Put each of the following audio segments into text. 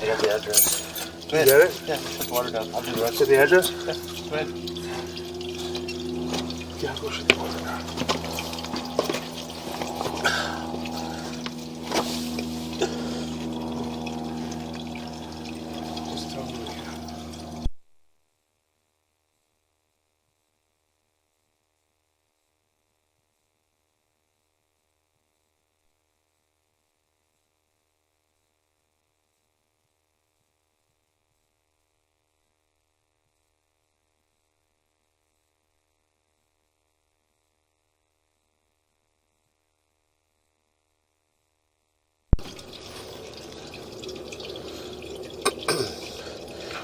I got the address. Go ahead. You got it? Yeah, shut the water down. I'll do the rest. Get the address? Yeah, go ahead. Yeah, I'll go shut the water down. Just tell me what you got.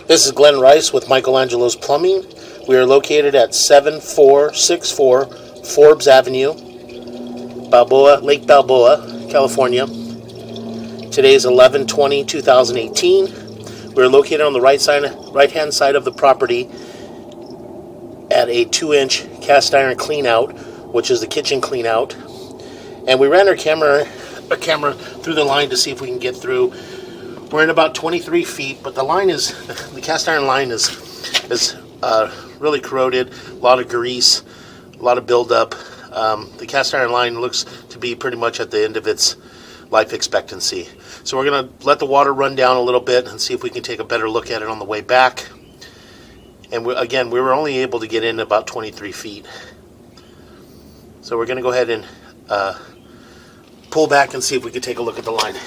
This is Glenn Rice with Michelangelo's Plumbing. We are located at 7464 Forbes Avenue, Lake Balboa, California. Today is 11/20/2018. We are located on the right-hand side of the property at a 2-inch cast iron clean out, which is the kitchen clean out. And we ran our camera through the line to see if we can get through. We're in about 23 feet, but the cast iron line is really corroded. A lot of grease, a lot of buildup. The cast iron line looks to be pretty much at the end of its life expectancy. So we're going to let the water run down a little bit and see if we can take a better look at it on the way back. And we were only able to get in about 23 feet. So we're going to go ahead and pull back and see if we can take a look at the line.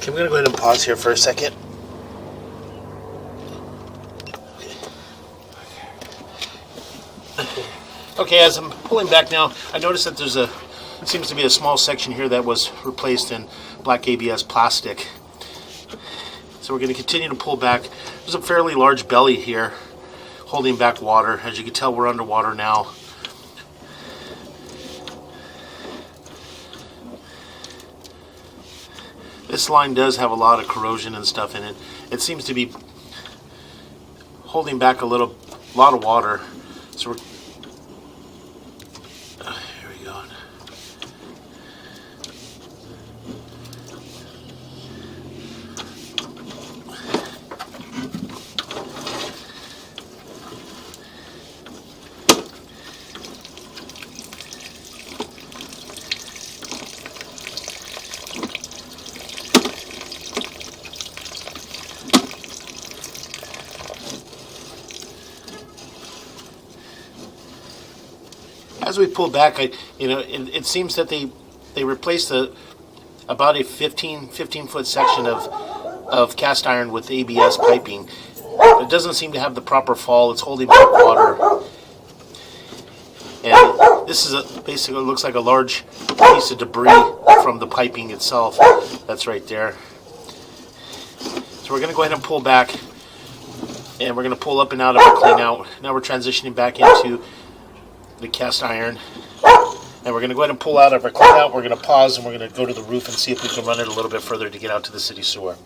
Okay, I'm going to go ahead and pause here for a second. Okay, as I'm pulling back now, I noticed that seems to be a small section here that was replaced in black ABS plastic. So we're going to continue to pull back. There's a fairly large belly here holding back water. As you can tell, we're underwater now. This line does have a lot of corrosion and stuff in it. It seems to be holding back a lot of water. So here we go. As we pull back, it seems that they replaced about a 15 foot section of cast iron with ABS piping. It doesn't seem to have the proper fall. It's holding back water, and this is basically looks like a large piece of debris from the piping itself. That's right there. So we're going to go ahead and pull back, and we're going to pull up and out of our clean out. Now we're transitioning back into the cast iron, and we're going to go ahead and pull out of our clean out. We're going to pause, and we're going to go to the roof and see if we can run it a little bit further to get out to the city sewer.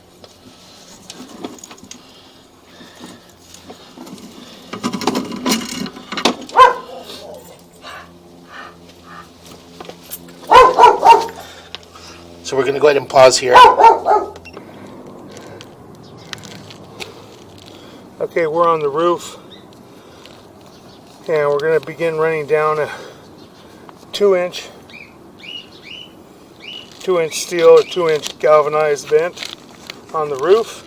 So we're going to go ahead and pause here. Okay, we're on the roof, and we're going to begin running down a 2-inch steel or 2-inch galvanized vent on the roof.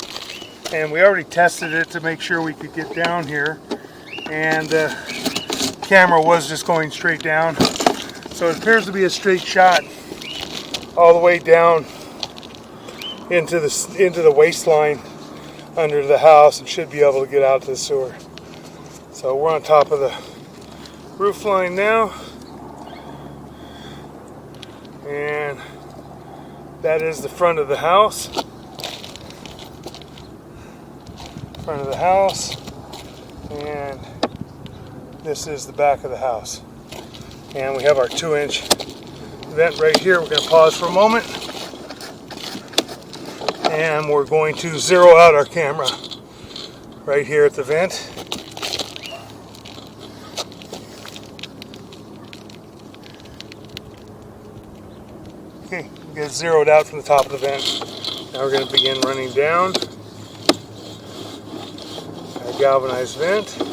And we already tested it to make sure we could get down here, and the camera was just going straight down. So it appears to be a straight shot all the way down into the waistline under the house, and should be able to get out to the sewer. So we're on top of the roof line now, and that is the front of the house. Front of the house, and this is the back of the house. And we have our 2-inch vent right here. We're going to pause for a moment, and we're going to zero out our camera right here at the vent. Okay, we get zeroed out from the top of the vent. Now we're going to begin running down our galvanized vent. A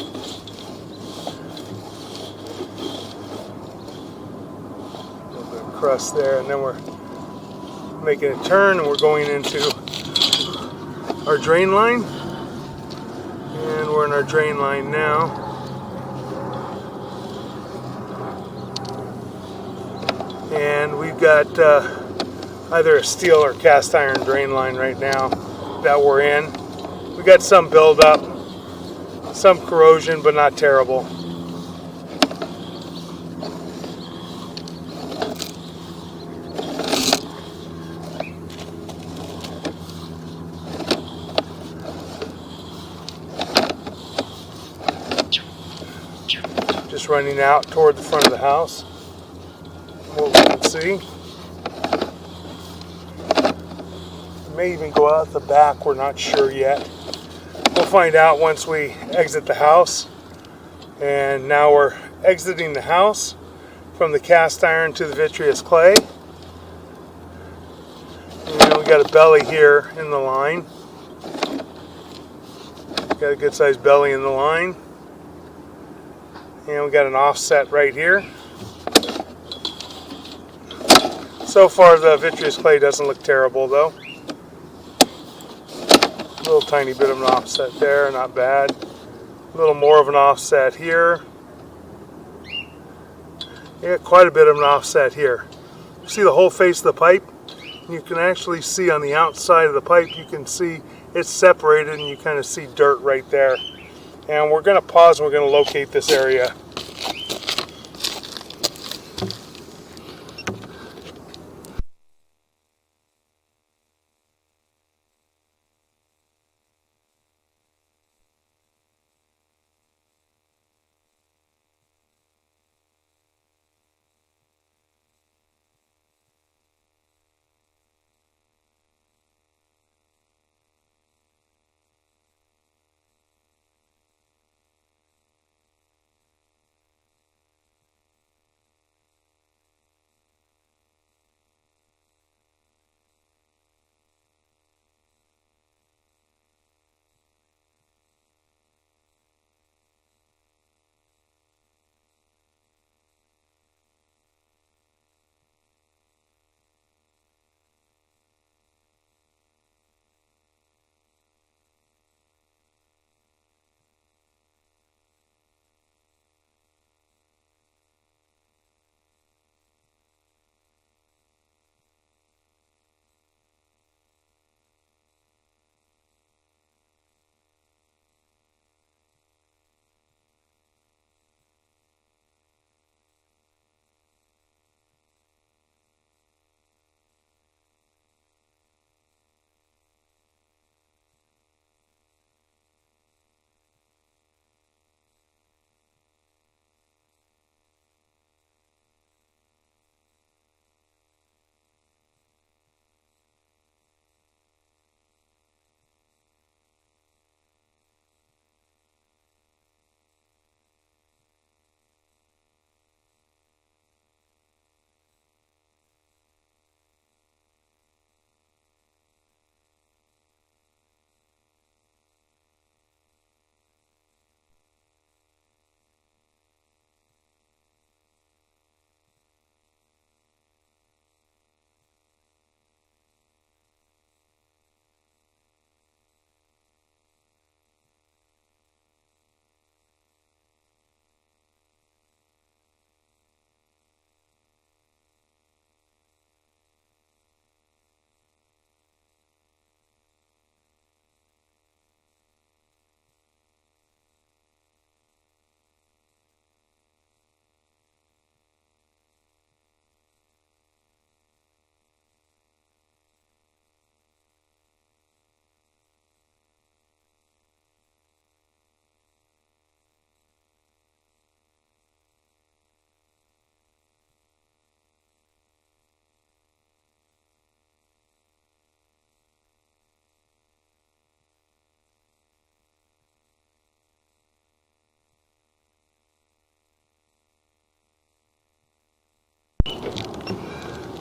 little bit of crust there, and then we're making a turn, and we're going into our drain line. And we're in our drain line now. And we've got either a steel or cast iron drain line right now that we're in. We got some buildup, some corrosion, but not terrible. Just running out toward the front of the house. What we can see. It may even go out the back, we're not sure yet. We'll find out once we exit the house. And now we're exiting the house from the cast iron to the vitreous clay. And we got a belly here in the line. Got a good sized belly in the line. And we got an offset right here. So far the vitreous clay doesn't look terrible though. A little tiny bit of an offset there, not bad. A little more of an offset here. Yeah, quite a bit of an offset here. See the whole face of the pipe? You can actually see on the outside of the pipe, you can see it's separated and you kind of see dirt right there. And we're going to pause and we're going to locate this area.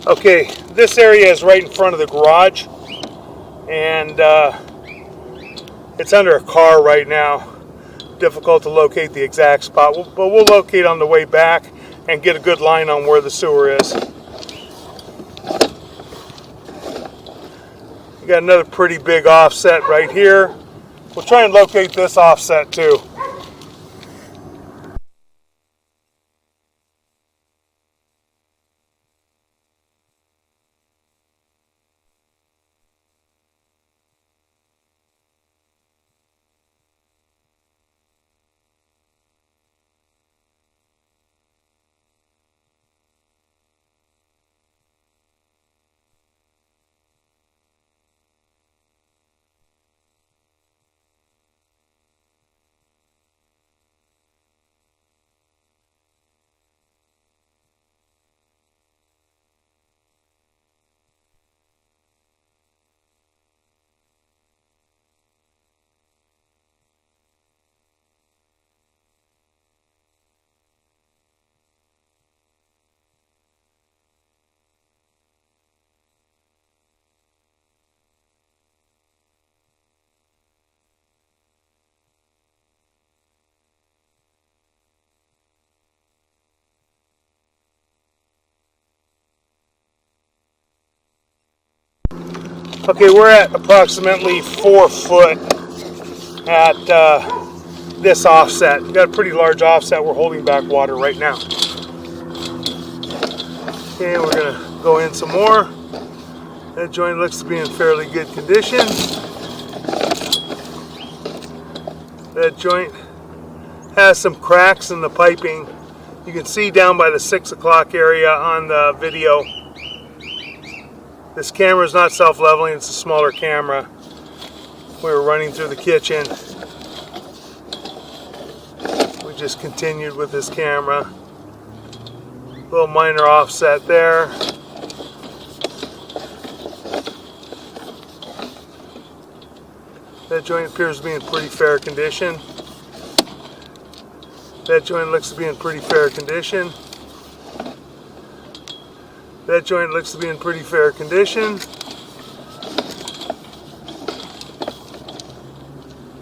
Okay, this area is right in front of the garage, and it's under a car right now. Difficult to locate the exact spot, but we'll locate on the way back and get a good line on where the sewer is. We got another pretty big offset right here. We'll try and locate this offset too. Okay, we're at approximately 4 foot at this offset. We've got a pretty large offset. We're holding back water right now. Okay, we're going to go in some more. That joint looks to be in fairly good condition. That joint has some cracks in the piping. You can see down by the 6 o'clock area on the video. This camera is not self-leveling, it's a smaller camera. We were running through the kitchen. We just continued with this camera. Little minor offset there. That joint appears to be in pretty fair condition. That joint looks to be in pretty fair condition. That joint looks to be in pretty fair condition.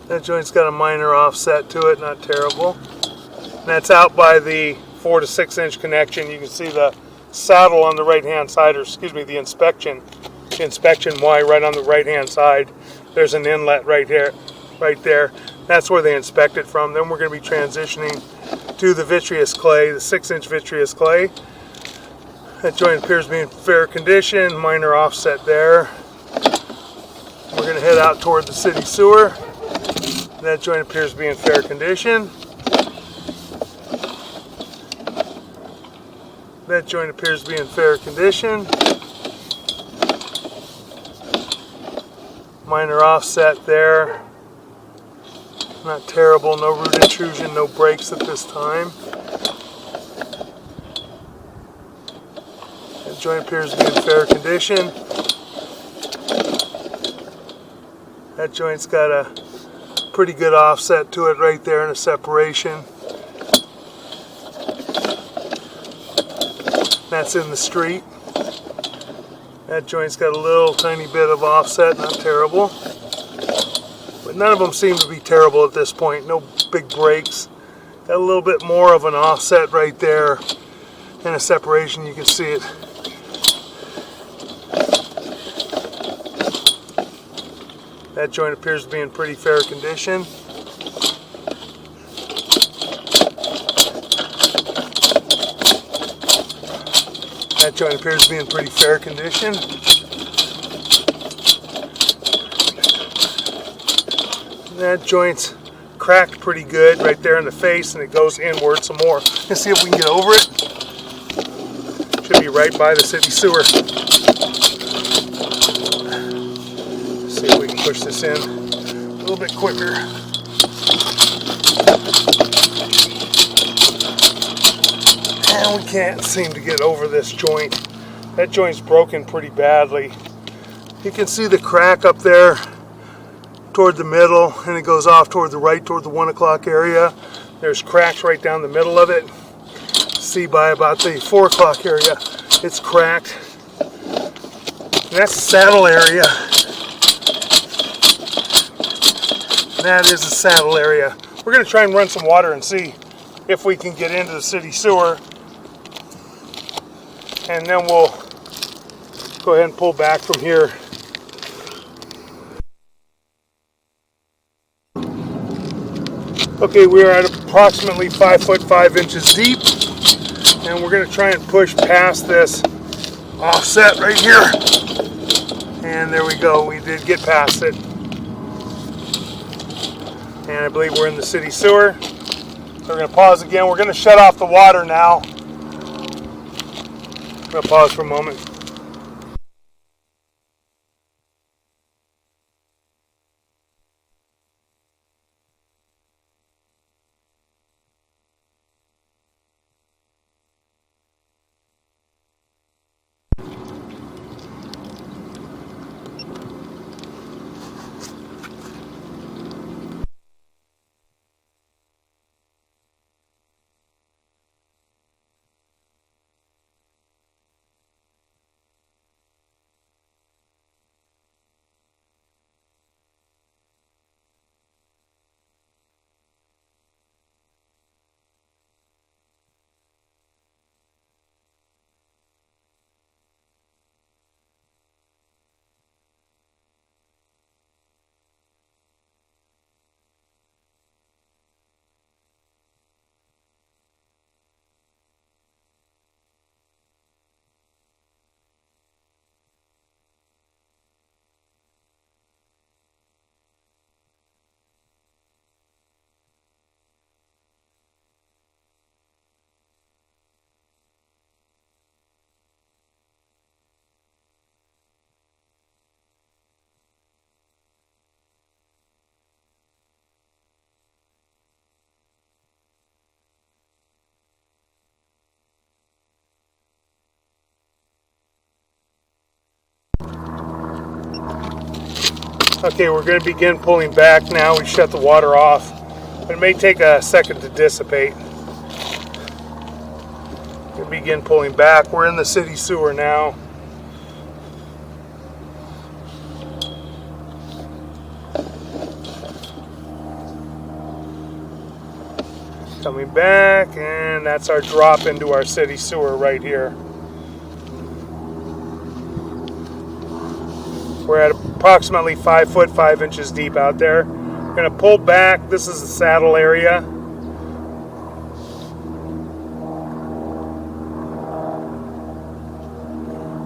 That joint's got a minor offset to it, not terrible. And that's out by the 4 to 6 inch connection. You can see the saddle on the right hand side, or excuse me, the inspection wire right on the right hand side. There's an inlet right here, right there. That's where they inspect it from. Then we're going to be transitioning to the vitreous clay, the 6 inch vitreous clay. That joint appears to be in fair condition, minor offset there. We're going to head out toward the city sewer. That joint appears to be in fair condition. That joint appears to be in fair condition. Minor offset there. Not terrible, no root intrusion, no breaks at this time. That joint appears to be in fair condition. That joint's got a pretty good offset to it right there and a separation. That's in the street. That joint's got a little tiny bit of offset, not terrible. But none of them seem to be terrible at this point. No big breaks. Got a little bit more of an offset right there and a separation, you can see it. That joint appears to be in pretty fair condition. That joint appears to be in pretty fair condition. That joint's cracked pretty good right there in the face, and it goes inward some more. Let's see if we can get over it. Should be right by the city sewer. Let's see if we can push this in a little bit quicker. And we can't seem to get over this joint. That joint's broken pretty badly. You can see the crack up there toward the middle, and it goes off toward the right, toward the 1 o'clock area. There's cracks right down the middle of it. See by about the 4 o'clock area, it's cracked. That's the saddle area. That is the saddle area. We're going to try and run some water and see if we can get into the city sewer. And then we'll go ahead and pull back from here. Okay, we are at approximately 5 foot 5 inches deep. And we're going to try and push past this offset right here. And there we go. We did get past it. And I believe we're in the city sewer. So we're going to pause again. We're going to shut off the water now. I'm going to pause for a moment. Okay, we're going to begin pulling back now. We shut the water off. It may take a second to dissipate. We'll begin pulling back. We're in the city sewer now. Coming back, and that's our drop into our city sewer right here. We're at approximately 5 foot 5 inches deep out there. We're going to pull back. This is the saddle area.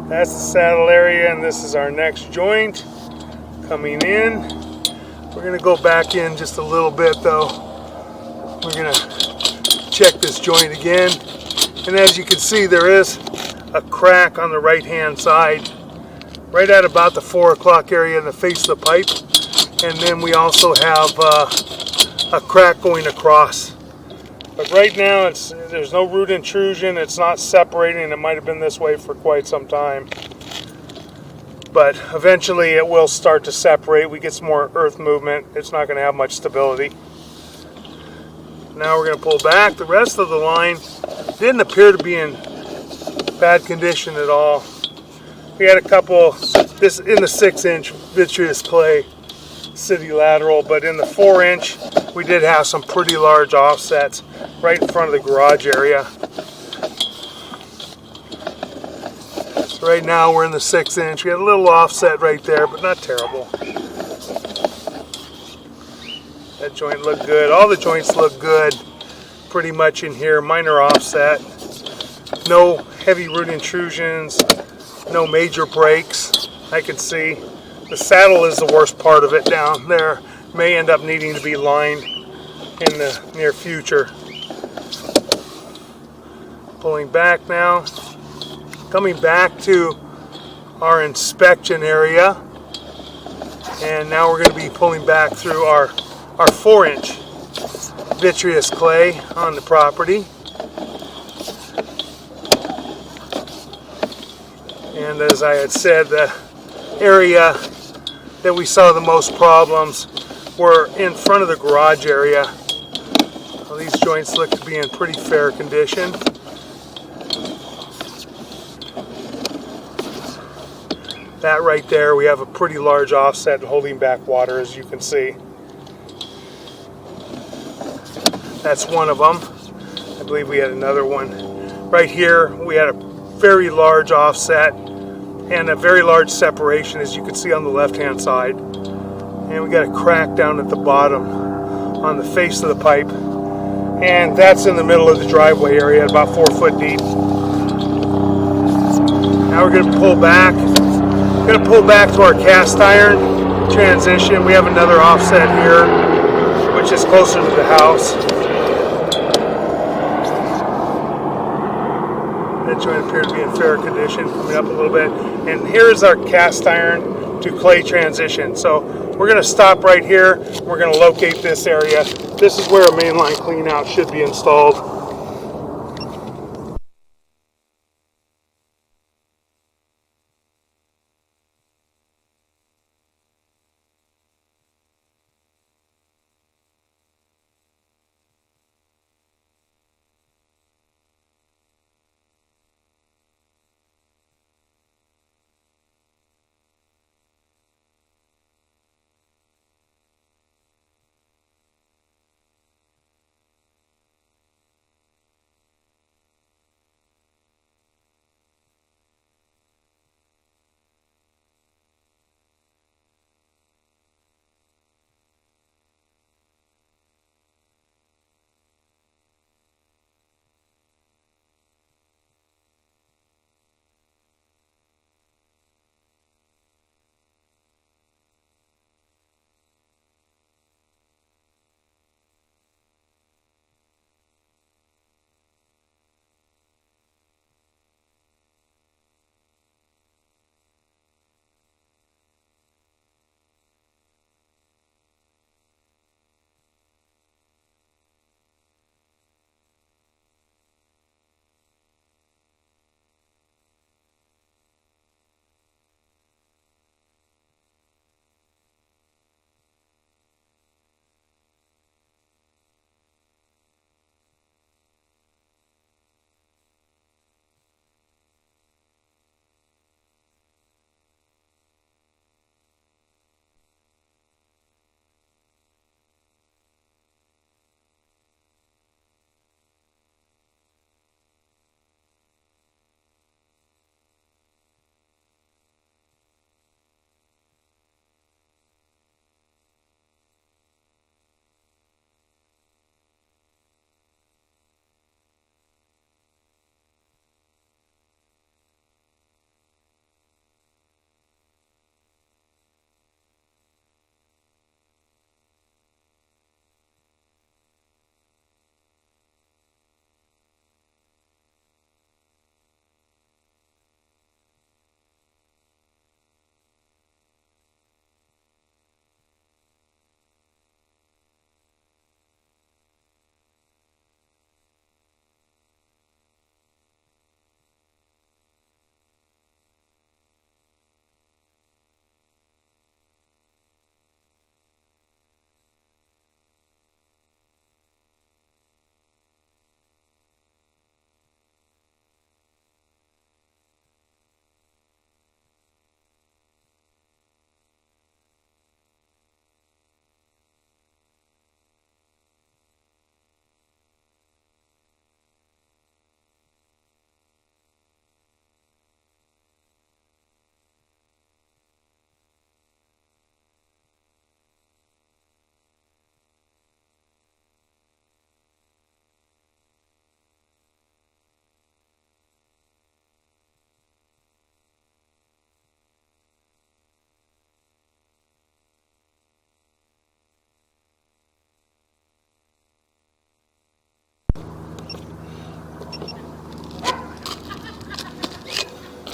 That's the saddle area, and this is our next joint coming in. We're going to go back in just a little bit though. We're going to check this joint again. And as you can see, there is a crack on the right hand side, right at about the 4 o'clock area in the face of the pipe. And then we also have a crack going across. But right now there's no root intrusion, it's not separating. It might have been this way for quite some time. But eventually it will start to separate. We get some more earth movement. It's not going to have much stability. Now we're going to pull back. The rest of the line didn't appear to be in bad condition at all. We had a couple, this in the 6-inch vitreous clay city lateral, but in the 4-inch we did have some pretty large offsets right in front of the garage area. So right now we're in the 6-inch. We got a little offset right there, but not terrible. That joint looked good. All the joints look good pretty much in here. Minor offset. No heavy root intrusions. No major breaks. I can see. The saddle is the worst part of it down there. May end up needing to be lined in the near future. Pulling back now. Coming back to our inspection area. And now we're going to be pulling back through our 4-inch vitreous clay on the property. And as I had said, the area that we saw the most problems were in front of the garage area. Well, these joints look to be in pretty fair condition. That right there, we have a pretty large offset holding back water, as you can see. That's one of them. I believe we had another one. Right here, we had a very large offset and a very large separation, as you can see on the left-hand side. And we got a crack down at the bottom on the face of the pipe. And that's in the middle of the driveway area, about 4 foot deep. Now we're going to pull back. We're going to pull back to our cast iron transition. We have another offset here, which is closer to the house. That joint appeared to be in fair condition, coming up a little bit. And here's our cast iron to clay transition. So we're going to stop right here. We're going to locate this area. This is where a mainline clean out should be installed.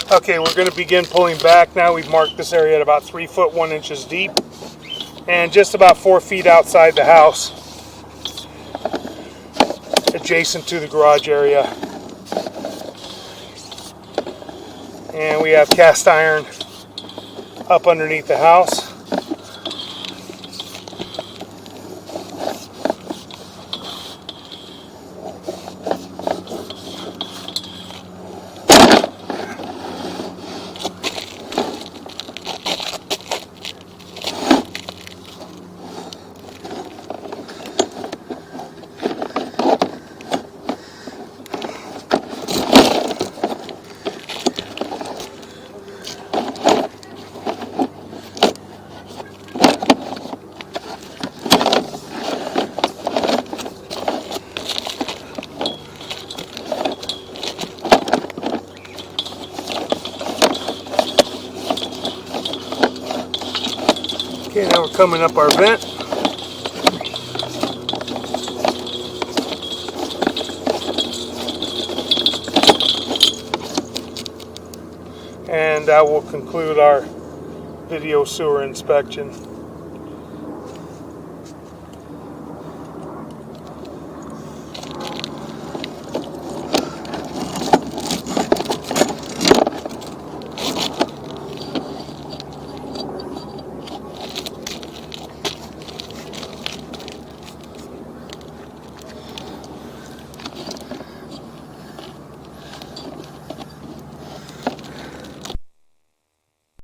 Okay, we're going to begin pulling back now. We've marked this area at about 3 foot 1 inches deep and just about 4 feet outside the house, adjacent to the garage area. And we have cast iron up underneath the house. Okay, now we're coming up our vent. And that will conclude our video sewer inspection.